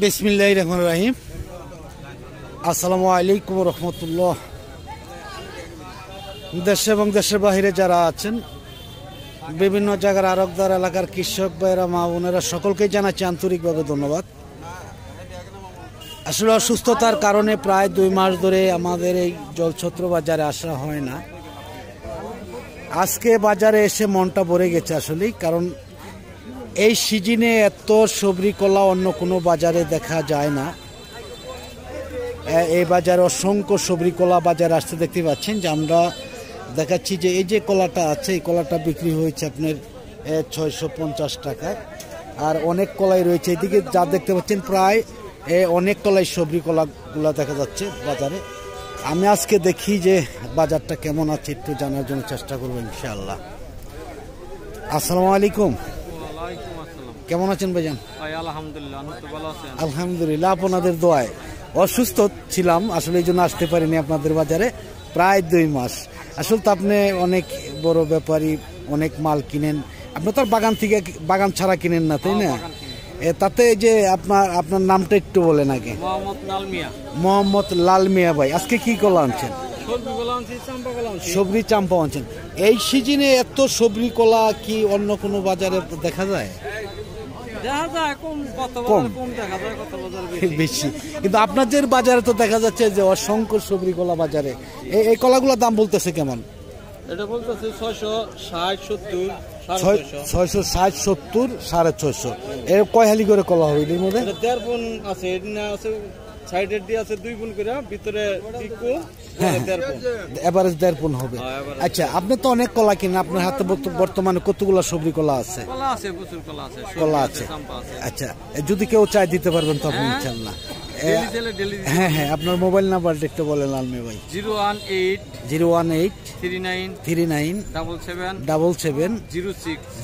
বিসমিল্লাহির রহমানির রহিম। আসসালামু আলাইকুম রহমতুল্লাহ। দেশে এবং দেশের বাহিরে যারা আছেন, বিভিন্ন জায়গার আরবদার এলাকার কৃষক ভাইয়েরা, মা বোনেরা, সকলকেই জানাচ্ছি আন্তরিকভাবে ধন্যবাদ। আসলে অসুস্থতার কারণে প্রায় 2 মাস ধরে আমাদের এই জলছত্র বাজারে আসা হয় না। আজকে বাজারে এসে মনটা ভরে গেছে আসলেই, কারণ এই সিজনে এত সবরি কলা অন্য কোনো বাজারে দেখা যায় না। এই বাজারে অসংখ্য সবরি কলা বাজারে আসতে দেখতে পাচ্ছেন যে আমরা দেখাচ্ছি যে এই যে কলাটা আছে, এই কলাটা বিক্রি হয়েছে আপনার 650 টাকায়। আর অনেক কলাই রয়েছে এদিকে যা দেখতে পাচ্ছেন, প্রায় অনেক কলাই সবরি কলাগুলো দেখা যাচ্ছে বাজারে। আমি আজকে দেখি যে বাজারটা কেমন আছে, একটু জানার জন্য চেষ্টা করবো ইনশাআল্লাহ। আসসালামু আলাইকুম। কেমন আছেন ভাইজান? আলহামদুলিল্লাহ, আপনাদের দোয়ায়। অসুস্থ ছিলাম আসলে, এই জন্য আসতে পারিনি আপনাদের বাজারে প্রায় 2 মাস। আসলে তো আপনি অনেক বড় ব্যাপারী, অনেক মাল কিনেন। আপনি তো আর বাগান ছাড়া কিনেন না, তাই না? তাতে যে আপনার নামটা একটু বলেন আগে। মোহাম্মদ লাল মিয়া ভাই, আজকে কি কলা আনছেন? সবরি চাম্পা আনছেন। এই সিজনে এত সবরি কলা কি অন্য কোনো বাজারে দেখা যায়? বেশি, কিন্তু আপনাদের বাজারে তো দেখা যাচ্ছে যে অসংখ্য সবরি কলা বাজারে। এই কলাগুলোর দাম বলতেছে কেমন? এটা বলতেছে 660, 660, 70, 650। এর কয় হালি করে কলা হবে এর মধ্যে? 1.5 গুণ আছে, এটা আছে সাইডের দিয়ে আছে 2 গুণ করে, ভিতরে 1 গুণ, 1.5 গুণ, এভারেজ 1.5 গুণ হবে। আচ্ছা, আপনি তো অনেক কলা কিনেন, আপনার হাতে বর্তমানে কতগুলো সবরি কলা আছে? কলা আছে, প্রচুর কলা আছে। আচ্ছা, যদি কেউ চায় দিতে পারবেন তো আপনি ইনশাআল্লাহ। হ্যাঁ হ্যাঁ, আপনার মোবাইল নাম্বারটা একটু বলেন আলমে ভাই। 018 39 77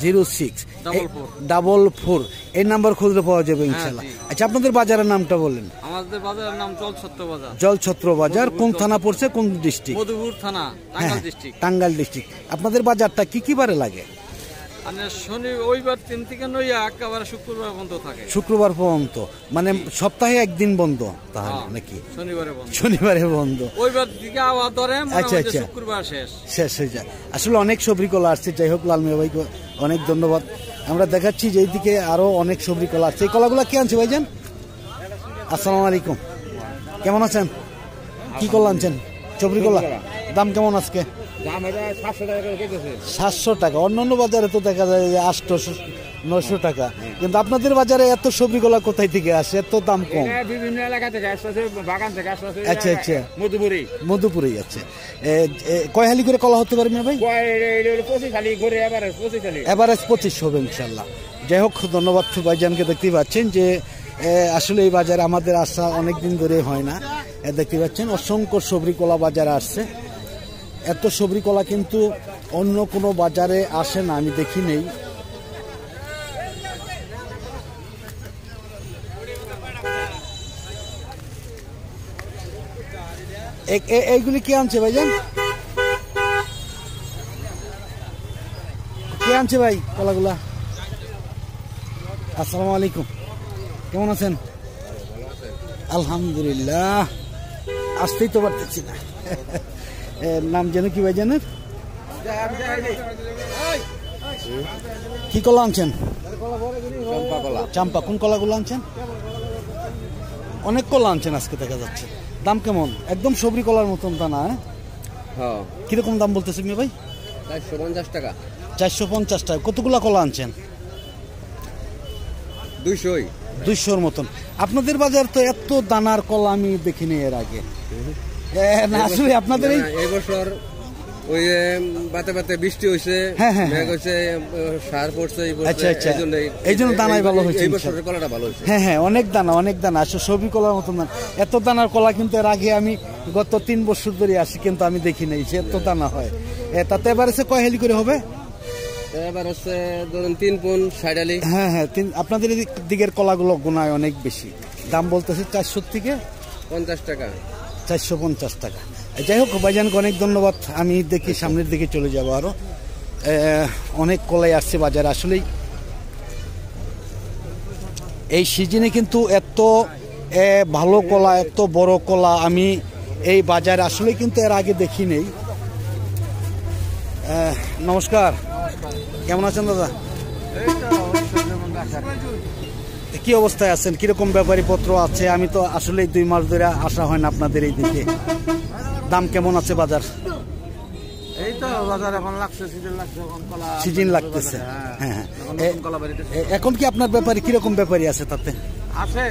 06 44। এই নাম্বার খুঁজলে পাওয়া যাবে ইনশাআল্লাহ। আচ্ছা, আপনাদের বাজারের নামটা বলেন। আমাদের বাজারের নাম জলছত্র বাজার। জলছত্র বাজার কোন থানা পড়ছে, কোন ডিস্ট্রিক্ট? মধুপুর থানা, টাঙ্গাইল ডিস্ট্রিক্ট। টাঙ্গাইল ডিস্ট্রিক্ট। আপনাদের বাজারটা কি বারে লাগে? শনি রবিবার 3 থেকে 9 একেবারে শুক্রবার বন্ধ থাকে। শুক্রবার পর্যন্ত, মানে সপ্তাহে একদিন বন্ধ তাহলে নাকি? শনিবারে বন্ধ। রবিবার দিকে আওয়া ধরে, আচ্ছা, শুক্রবার শেষ হয়ে যায়। আসলে অনেক সবরি কলা আসছে। যাই হোক, লাল মিয়া ভাইকে অনেক ধন্যবাদ। আমরা দেখাচ্ছি যে এইদিকে আরো অনেক সবরি কলা আসছে। এই কলাগুলো কে আনছে ভাইজান? আসসালামু আলাইকুম, কেমন আছেন? কি কলা আনছেন? সবরি কলা। দাম কেমন আজকে? 700 টাকা। অন্যান্য বাজারে তো দেখা যায় যে 800-900 টাকা, কিন্তু আপনাদের বাজারে এত সবজি কলা কোথায় থেকে আসে, এত দাম কম? বিভিন্ন এলাকা থেকে আসছে, বাগান থেকে আসছে। আচ্ছা, মধুপুরেই আছে। কয় হালি করে কলা হতে পারে ভাই? 25 হালি করে, এভারেজ 25 হবে ইনশাল্লাহ। যাই হোক, ধন্যবাদ ভাইজানকে। দেখতেই পাচ্ছেন যে আসলে এই বাজারে আমাদের আসা অনেকদিন ধরে হয় না। দেখতে পাচ্ছেন অসংখ্য সবরি কলা বাজারে আসছে। এত সবরি কলা কিন্তু অন্য কোনো বাজারে আসে না, আমি দেখি নেই। এইগুলি কে আনছে ভাইজান? কে আনছে ভাই কলাগুলা? আসসালামু আলাইকুম, কেমন আছেন? আলহামদুলিল্লাহ, আসতেই তো পারতেছি না। নাম যেন কি ভাইজানের? কি কলা আনছেন? চাম্পা। কোন কলাগুলো আনছেন? অনেক কলা আনছেন আজকে দেখা যাচ্ছে। দাম কেমন? একদম সবরি কলার মতন দানা। কিরকম দাম বলতেছে মিয়া ভাই? 450 টাকা। 450 টাকা। কতগুলা কলা আনছেন? 200-র মতন। আপনাদের বাজার তো এত দানার কলা আমি দেখিনি এর আগে। না, আসলে আপনাদের এই বছর ওই বাতে বৃষ্টি হয়েছে, মেঘ হয়েছে, সার পড়ছে, এই জন্য দানাই ভালো হয়েছে। এই বছরের কলাটা ভালো হয়েছে। হ্যাঁ, অনেক দানা। আসলে সবজি কলার মতন দানা। এত দানার কলা কিন্তু এর আগে আমি গত 3 বছর ধরে আসি, কিন্তু আমি দেখি নাই যে এত দানা হয়। তাতে এবার এসে কয় হেলি করে হবে? এবার হচ্ছে ধরুন 3 গুণ 60 হালি। হ্যাঁ, আপনাদের দিকের কলাগুলো গুনায় অনেক বেশি। দাম বলতেছে 400 থেকে 50 টাকা। 450 টাকা। যাই হোক, ভাইজানকে অনেক ধন্যবাদ। আমি দেখি সামনের দিকে চলে যাবো। আরো অনেক কলাই আসছে বাজারে আসলেই। এই সিজনে কিন্তু এত ভালো কলা, এত বড় কলা আমি এই বাজারে আসলে কিন্তু এর আগে দেখি নেই। নমস্কার, কেমন আছেন দাদা? কি অবস্থায় আছেন? কিরকম ব্যাপারী পত্র আছে? আমি তো আসলে 2 মাস ধরে আসা হয় না আপনাদের এই দিকে। দাম কেমন আছে বাজার? এই তো বাজার এখন লাগছে, সিজন লাগতেছে। হ্যাঁ, এখন কি আপনার ব্যাপারী কিরকম ব্যাপারী আছে তাতে? আছে,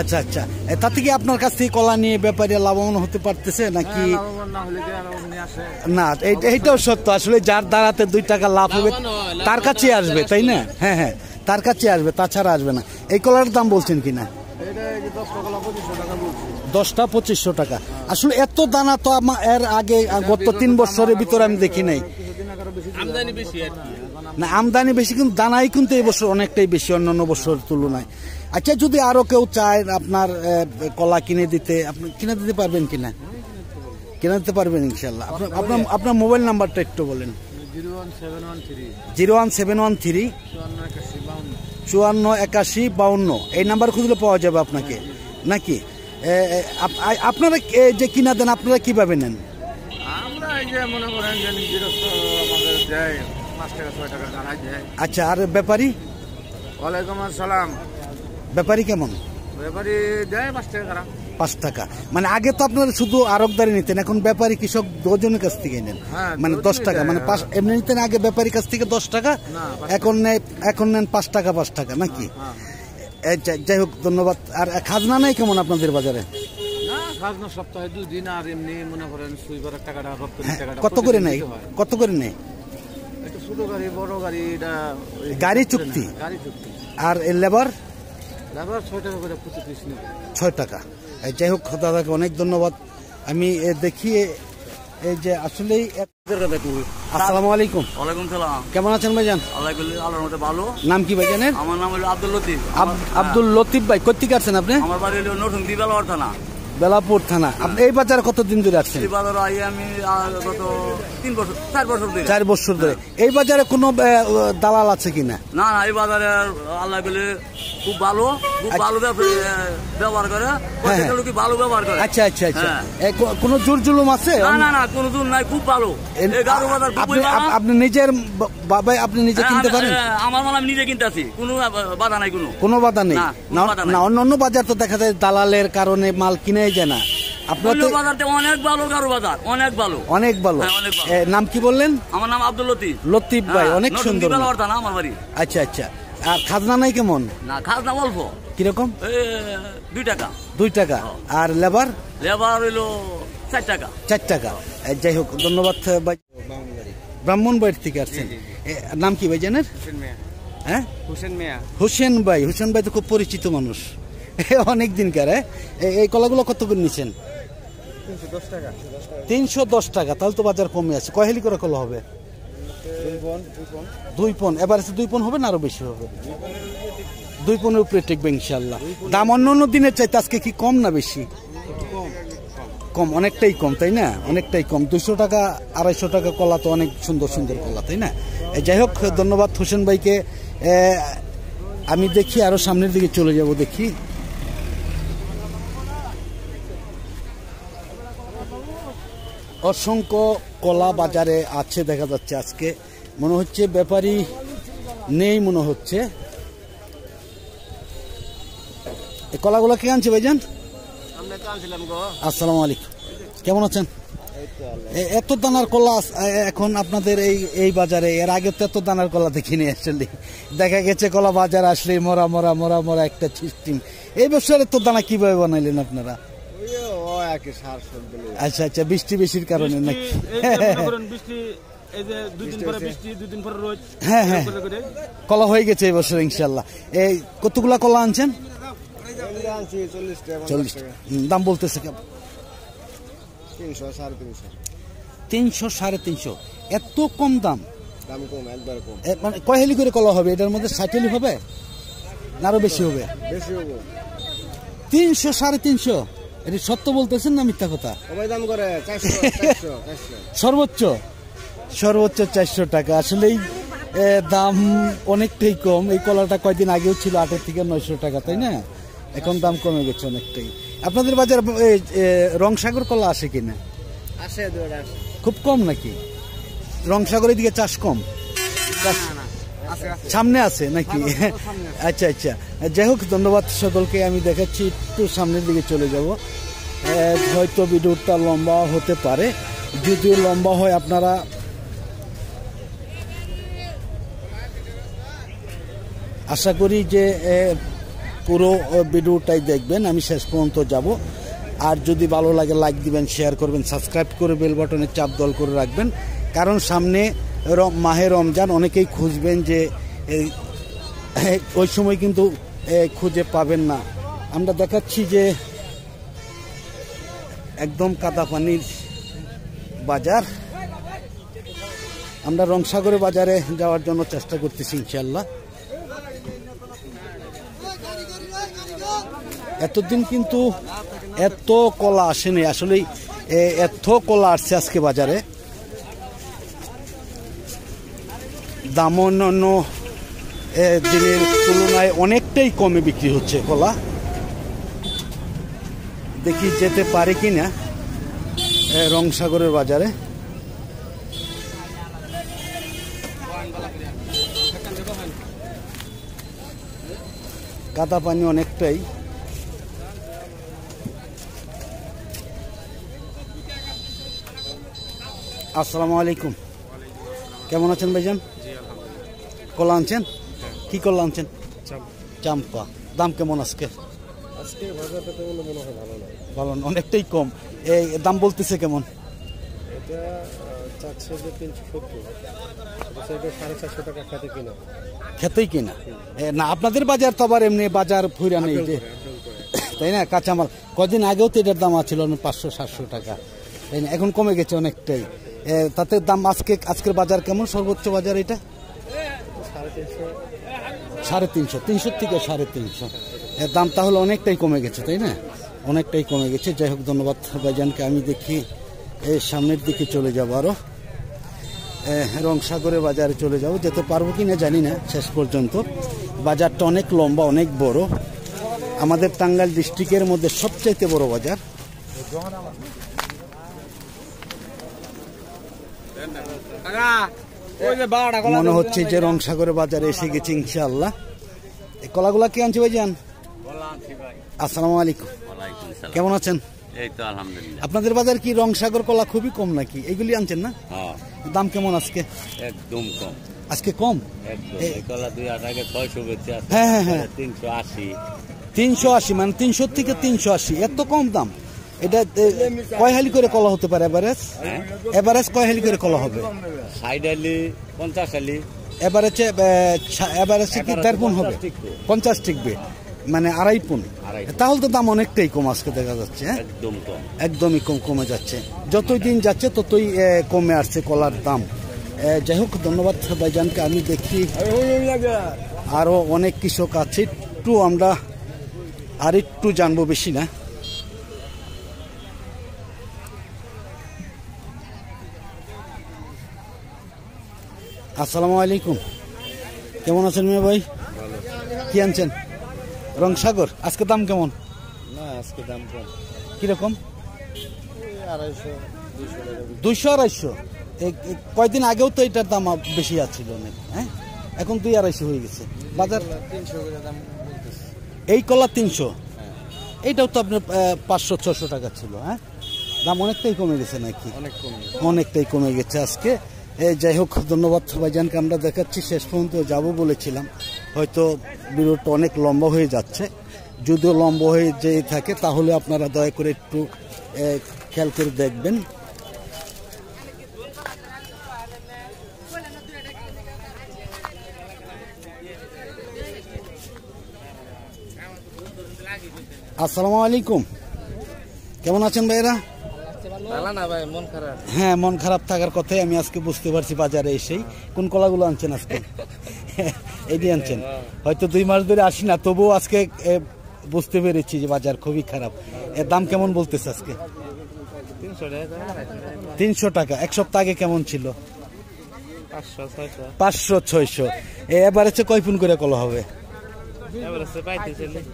আচ্ছা আচ্ছা, তাতে কি আপনার কাছ থেকে কলা নিয়ে ব্যাপারী লাভবান হতে পারতেছে নাকি? না, এইটাও সত্য। আসলে যার দ্বারাতে 2 টাকা লাভ হবে তার কাছে আসবে, তাই না? হ্যাঁ হ্যাঁ, তার কাছে আসবে, তাছাড়া আসবে না। এই কলার দাম বলছেন কিনা? 10টা 2500 টাকা। আসলে এত দানা তো এর আগে গত 3 বছরের ভিতরে আমি দেখি নাই। না, আমদানি বেশি, কিন্তু দানাই কিন্তু এই বছর অনেকটাই বেশি অন্যান্য বছরের তুলনায়। আচ্ছা, যদি আরো কেউ চায় আপনার কলা কিনে দিতে, আপনি কিনে দিতে পারবেন কিনা? কিনে দিতে পারবেন ইনশাল্লাহ। আপনার মোবাইল নাম্বারটা একটু বলেন। 01713 548152। এই নাম্বার খুঁজলে পাওয়া যাবে আপনাকে নাকি? আপনারা যে কিনা দেন আপনারা কিভাবে নেন? আমরা এই যে মনে করেন যে নিজস্ব আমাদের দেয় 5 টাকা 6 টাকা দাঁড়াই দেয়। আচ্ছা, আর ব্যাপারী? ওয়ালাইকুম আসসালাম। ব্যাপারী কেমন? ব্যাপারী দেয় 5 টাকা। 5 টাকা মানে আগে তো আপনারা শুধু আড়তদারি নিতেন, এখন ব্যাপারী কৃষক দুজনের কাছ থেকে নেন। মানে 10 টাকা, মানে এমনি নিতেন আগে ব্যাপারীর কাছ থেকে 10 টাকা, এখন নেন 5 টাকা 5 টাকা নাকি? যাই হোক, ধন্যবাদ। আর খাজনা নাই কেমন আপনাদের বাজারে? খাজনা সপ্তাহে 2 দিন, আর এমনি মনে করেন সুইবারের টাকাটা কত করে নেয়? কত করে নেয়? একটু ছোট গাড়ি, বড় গাড়ি, এটা গাড়ি চুক্তি। আর লেবার 6 টাকা করে প্রতি পিস নেবে। 6 টাকা। যাই হোক, দাদাকে অনেক ধন্যবাদ। আমি দেখি এই যে আসলেই। আসসালামু আলাইকুম। ওয়ালাইকুম সালাম। কেমন আছেন ভাইজান? আল্লাহর মধ্যে ভালো। নাম কি ভাইজানের? আমার নাম হলো আব্দুল লতিফ। আব্দুল লতিফ ভাই, কোথেকে আসছেন আপনি? আমার বাড়ি হলো নতুন বেলাপুর থানা। বেলাপুর থানা। আপনি এই বাজারে কতদিন ধরে আসছেন? এই বাজারে আমি গত 3 বছর 4 বছর ধরে। 4 বছর ধরে। এই বাজারে কোনো দালাল আছে কিনা? না না, এই বাজারে আল্লাহ বলে খুব ভালো, খুব ভালো ব্যবহার করে, প্রত্যেকটা লোকই ভালো ব্যবহার করে। আচ্ছা আচ্ছা আচ্ছা, কোনো জোর জুলুম আছে? না না না, কোনো জোর নাই, খুব ভালো। এই গারো বাজার খুব ভালো। আপনি নিজের বাবা, আপনি নিজে কিনতে পারেন? আমার মাল আমি নিজে কিনতে আছি, কোনো বাধা নাই। কোনো বাধা নেই না? অন্য বাজার তো দেখা যায় দালালের কারণে মাল কিনে যায় না। আপনাদের বাজারতে অনেক ভালো গারো বাজার, অনেক ভালো, অনেক ভালো। নাম কি বললেন? আমার নাম আব্দুল লতিফ। লতিফ ভাই, অনেক সুন্দর। আমার বাড়ি। আচ্ছা আচ্ছা। আর খাজনা নাই কেমন? না, খাজনা অল্প। কিরকম? 2 টাকা। 2 টাকা। আর লেবার হইলো 4 টাকা। 4 টাকা। যাই হোক, ধন্যবাদ ভাই। ব্রাহ্মণবাড়ি থেকে আসছেন। নাম কি ভাই জানেন? হ্যাঁ, হোসেন মিয়া। হোসেন ভাই, হোসেন ভাই তো খুব পরিচিত মানুষ, অনেক দিনকার। এই কলাগুলো কত করে নিচ্ছেন? 310 টাকা। তাহলে তো বাজার কমে আছে। কয় হেলি করে কলা হবে? 2 পন। এবার 2 পন হবে না আরো বেশি হবে? 2 পনের উপরে টিকবে ইনশাল্লাহ। দাম অন্য দিনের চাইতে আজকে কি কম না বেশি? কম, অনেকটাই কম, তাই না? অনেকটাই কম। 200 টাকা 250 টাকা কলা তো অনেক সুন্দর সুন্দর কলা, তাই না? যাই হোক, ধন্যবাদ হোসেন ভাইকে। আমি দেখি আরো সামনের দিকে চলে যাব। দেখি অসংখ্য কলা বাজারে আছে দেখা যাচ্ছে। আজকে মনে হচ্ছে ব্যাপারী নেই মনে হচ্ছে। এই কলাগুলো কে আনছে ভাইজান? আসসালামু আলাইকুম, কেমন আছেন? এত দানার কলা এখন আপনাদের এই বাজারে? এর আগে তো এত দানার কলা দেখিনি। আসলে দেখা গেছে কলা বাজার আসলে মরা মরা মরা মরা একটা সিস্টেম। এই বছর এত দানা কিভাবে বানাইলেন আপনারা? আচ্ছা আচ্ছা, বৃষ্টি বেশির কারণে নাকি? হ্যাঁ হ্যাঁ, কলা হয়ে গেছে এই বছর ইনশাল্লাহ। এই কতগুলা কলা আনছেন? 40 টাকা। দাম বলতেছে 300 350। 300 350। এত কম দাম? দাম কম, একবার কম। মানে কয় হেলি করে কলা হবে এটার মধ্যে? 60 হেলি হবে না আরো বেশি হবে? বেশি হবে। 300 350? এটা সত্য বলতেছেন না মিথ্যা কথা? দাম করে 400 400। সর্বোচ্চ 400 টাকা। আসলেই দাম অনেকটাই কম। এই কলাটা কয়দিন আগেও ছিল 8 থেকে 900 টাকা, তাই না? এখন দাম কমে গেছে অনেকটাই। আপনাদের বাজার রংসাগর কলা আসে কিনা? আসে, খুব কম নাকি? রংসাগরের দিকে চাষ কম, সামনে আছে নাকি? আচ্ছা আচ্ছা, যাই হোক, ধন্যবাদ সকলকে। আমি দেখাচ্ছি, একটু সামনের দিকে চলে যাব। হয়তো ভিডিওটা লম্বা হতে পারে, যদিও লম্বা হয় আপনারা আশা করি যে পুরো ভিডিওটাই দেখবেন, আমি শেষ পর্যন্ত যাব। আর যদি ভালো লাগে লাইক দিবেন, শেয়ার করবেন, সাবস্ক্রাইব করে বেল বাটনে চাপ দল করে রাখবেন, কারণ সামনে মাহে রমজান, অনেকেই খুঁজবেন যে ওই সময় কিন্তু খুঁজে পাবেন না। আমরা দেখাচ্ছি যে একদম কাদাপানির বাজার। আমরা রংসাগরের বাজারে যাওয়ার জন্য চেষ্টা করতেছি ইনশাল্লাহ। এতদিন কিন্তু এত কলা আসেনি, আসলে এত কলা আসছে আজকে বাজারে। দাম অন্যান্য দিনের তুলনায় অনেকটাই কমে বিক্রি হচ্ছে কলা। দেখি যেতে পারে কিনা রংসাগরের বাজারে। কাদা পানি অনেকটাই। আসসালামু আলাইকুম, কেমন আছেন ভাইজান? কলা আনছেন? কি কলা আনছেন? চাম্পা। দাম কেমন আজকে? ভালো না, অনেকটাই কম। এই দাম বলতেছে কেমন? খেতেই কিনা না? আপনাদের বাজার তো আবার এমনি বাজার ফুরা নেই, তাই না? কাঁচামাল কদিন আগেও তো এটার দাম আছিল 500-700 টাকা, তাই না? এখন কমে গেছে অনেকটাই। তাতে দাম আজকের বাজার কেমন? সর্বোচ্চ বাজার এটা 350, 300 থেকে 350 দাম, তাহলে অনেকটাই কমে গেছে, তাই না? অনেকটাই কমে গেছে। যাই হোক, ধন্যবাদ ভাইজানকে। আমি দেখি সামনের দিকে চলে যাবো, আরো রংসাগরের বাজারে চলে যাব। যেতে পারবো কিনা জানি না শেষ পর্যন্ত। বাজারটা অনেক লম্বা, অনেক বড়। আমাদের টাঙ্গাইল ডিস্ট্রিক্টের মধ্যে সবচাইতে বড় বাজার। মনে হচ্ছে যে রংসাগরের বাজারে এসে গেছি ইনশাআল্লাহ। এই কলাগুলা কি আনছি ভাইজান? আসসালামু আলাইকুম, কেমন আছেন? এই তো আলহামদুলিল্লাহ। আপনাদের বাজার কি রংসাগর কলা খুবই কম নাকি? এগুলি আনছেন না? দাম কেমন আজকে? একদম কম। আজকে কম? এই কলা 2-8 আগে 600 বেচে আছে। হ্যাঁ হ্যাঁ, 380 মানে 300 থেকে 380, এত কম দাম। এটা কয় হালি করে কলা হতে পারে এভারেজ? এভারেজ কয় হালি করে কলা হবে? 60 হালি, 50 হালি। এভারেজে কি 1.5 পুন হবে? 50 টিকবে, মানে 2.5 পুন। তাহলে তো দাম অনেকটাই কম আজকে দেখা যাচ্ছে। একদম কম, একদমই কম, কমে যাচ্ছে। যতই দিন যাচ্ছে ততই কমে আসছে কলার দাম। যাই হোক, ধন্যবাদ ভাইজানকে। আমি দেখি আরো অনেক কৃষক আছে, একটু আমরা আর একটু জানবো, বেশি না। আসসালামু আলাইকুম, কেমন আছেন মেয়ে ভাই? কি আনছেন? রংসাগর। আজকে দাম কেমন? না, আজকে দাম কম। কিরকম? 200-250। কয়দিন আগেও তো এটার দাম বেশি আছিল অনেক, হ্যাঁ? এখন 200-250 হয়ে গেছে বাজার। 300 করে দাম বলতেছে। এই কলা 300, এইটাও তো আপনার 500-600 টাকা ছিল, হ্যাঁ? দাম অনেকটাই কমে গেছে নাকি? অনেকটাই কমে গেছে আজকে। যাই হোক, ধন্যবাদ ভাইজানকে। আমরা দেখাচ্ছি, শেষ পর্যন্ত যাব বলেছিলাম, হয়তো ভিডিওটা অনেক লম্বা হয়ে যাচ্ছে। যদিও লম্বা হয়ে যেয়ে থাকে তাহলে আপনারা দয়া করে একটু খেয়াল করে দেখবেন। আসসালামু আলাইকুম, কেমন আছেন ভাইরা? হ্যাঁ, মন খারাপ থাকার কথাই আমি আজকে বুঝতে পারছি বাজারে এসেই। কোন কলাগুলো আনছেন আজকে? এটি আনছেন। হয়তো 2 মাস ধরে আসি না, তবুও আজকে বুঝতে পেরেছি যে বাজার খুবই খারাপ। এর দাম কেমন বলতেছে আজকে? 300 টাকা। 300 টাকা। এক সপ্তাহ আগে কেমন ছিল? 500-600। এবার হচ্ছে কয় পুন করে কলা হবে?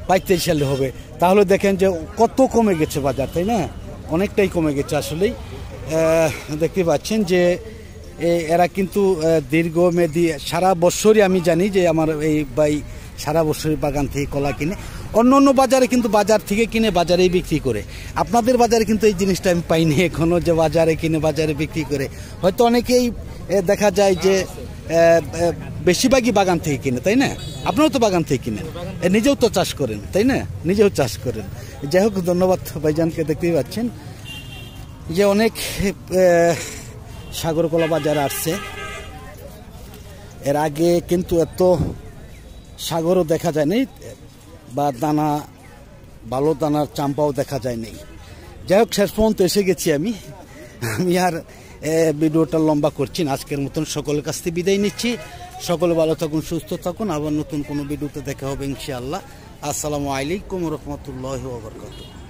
35 সালে হবে। তাহলে দেখেন যে কত কমে গেছে বাজার, তাই না? অনেকটাই কমে গেছে আসলেই। দেখতে পাচ্ছেন যে এরা কিন্তু দীর্ঘমেয়াদী সারা বছরই, আমি জানি যে আমার এই ভাই সারা বছরই বাগান থেকে কলা কিনে, অন্য অন্য বাজারে কিন্তু বাজার থেকে কিনে বাজারেই বিক্রি করে। আপনাদের বাজারে কিন্তু এই জিনিসটা আমি পাইনি এখনো, যে বাজারে কিনে বাজারে বিক্রি করে। হয়তো অনেকেই দেখা যায় যে বেশিরভাগই বাগান থেকে কিনে, তাই না? আপনারাও তো বাগান থেকে কিনেন, নিজেও তো চাষ করেন, তাই না? নিজেও চাষ করেন। যাই হোক, ধন্যবাদ ভাইজানকে। দেখতেই পাচ্ছেন যে অনেক সাগর কলা বাজারে আসছে। এর আগে কিন্তু এত সাগরও দেখা যায়নি, বা দানা ভালো দানার চাম্পাও দেখা যায়নি। যাই হোক, শেষ পর্যন্ত এসে গেছি আমি আর ভিডিওটা লম্বা করছি না। আজকের মতন সকলের কাছ থেকে বিদায় নিচ্ছি। সকলে ভালো থাকুন, সুস্থ থাকুন। আবার নতুন কোনো ভিডিওতে দেখা হবে ইনশাআল্লাহ। আসসালামু আলাইকুম ওয়া রাহমাতুল্লাহি ওয়া বারাকাতুহু।